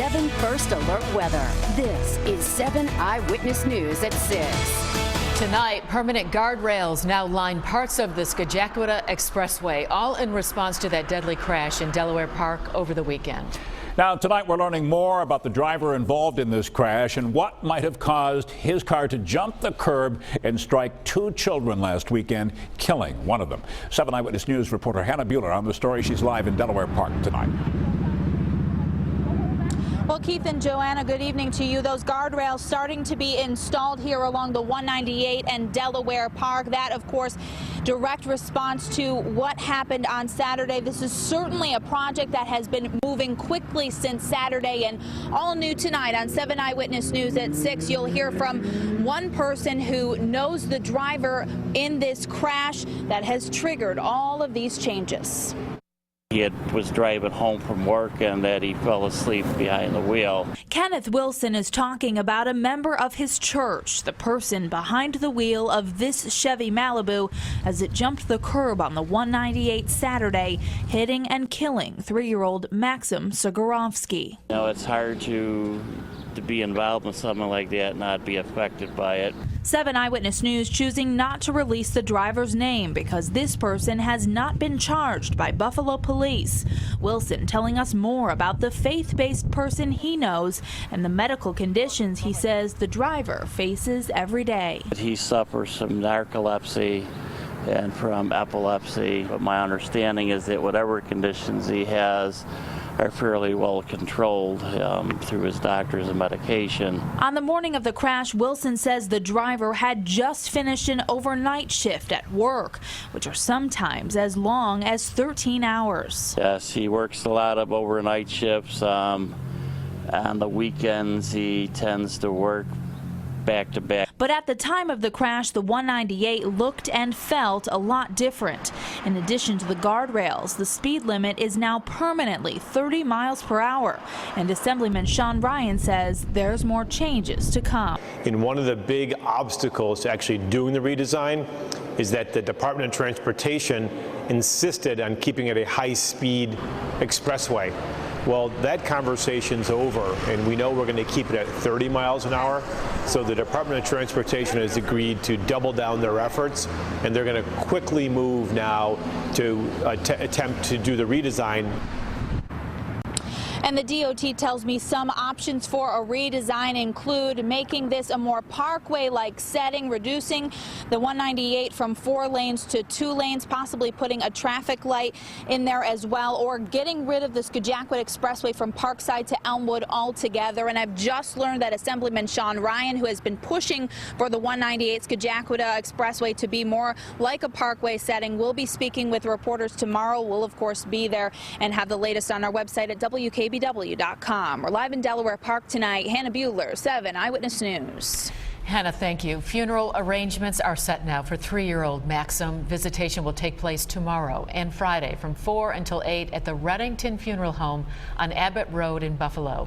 7 First Alert weather. This is 7 Eyewitness News at 6. Tonight, permanent guardrails now line parts of the Skagakwa Expressway, all in response to that deadly crash in Delaware Park over the weekend. Now, tonight we're learning more about the driver involved in this crash and what might have caused his car to jump the curb and strike 2 children last weekend, killing one of them. 7 Eyewitness News reporter Hannah Buehler on the story. She's live in Delaware Park tonight. Well, Keith and Joanna, good evening to you. Those guardrails starting to be installed here along the 198 and Delaware Park. That, of course, direct response to what happened on Saturday. This is certainly a project that has been moving quickly since Saturday, and all new tonight on 7 Eyewitness News at 6. You'll hear from one person who knows the driver in this crash that has triggered all of these changes. He was driving home from work and that he fell asleep behind the wheel. Kenneth Wilson is talking about a member of his church, the person behind the wheel of this Chevy Malibu as it jumped the curb on the 198 Saturday, hitting and killing 3-year-old Maxim Sigorovsky. You know, it's hard to be involved in something like that and not be affected by it. 7 Eyewitness News choosing not to release the driver's name because this person has not been charged by Buffalo police. Wilson telling us more about the faith-based person he knows and the medical conditions he says the driver faces every day. He suffers from narcolepsy and from epilepsy, but my understanding is that whatever conditions he has are fairly well controlled through his doctors and medication. On the morning of the crash, Wilson says the driver had just finished an overnight shift at work, which are sometimes as long as 13 hours. Yes, he works a lot of overnight shifts. On the weekends, he tends to work back to back. But at the time of the crash, the 198 looked and felt a lot different. In addition to the guardrails, the speed limit is now permanently 30 miles per hour. And Assemblyman Sean Ryan says there's more changes to come. And one of the big obstacles to actually doing the redesign is that the Department of Transportation insisted on keeping it a high-speed expressway. Well, that conversation's over, and we know we're going to keep it at 30 miles an hour. So the Department of Transportation has agreed to double down their efforts, and they're going to quickly move now to attempt to do the redesign. And the DOT tells me some options for a redesign include making this a more parkway-like setting, reducing the 198 from 4 lanes to 2 lanes, possibly putting a traffic light in there as well, or getting rid of the Skagakwa Expressway from Parkside to Elmwood altogether. And I've just learned that Assemblyman Sean Ryan, who has been pushing for the 198 Skagakwa Expressway to be more like a parkway setting, will be speaking with reporters tomorrow. We'll, of course, be there and have the latest on our website at WKBW.com. We're live in Delaware Park tonight. Hannah Buehler, 7 Eyewitness News. Hannah, thank you. Funeral arrangements are set now for 3-year-old Maxim. Visitation will take place tomorrow and Friday from 4 until 8 at the Reddington Funeral Home on Abbott Road in Buffalo.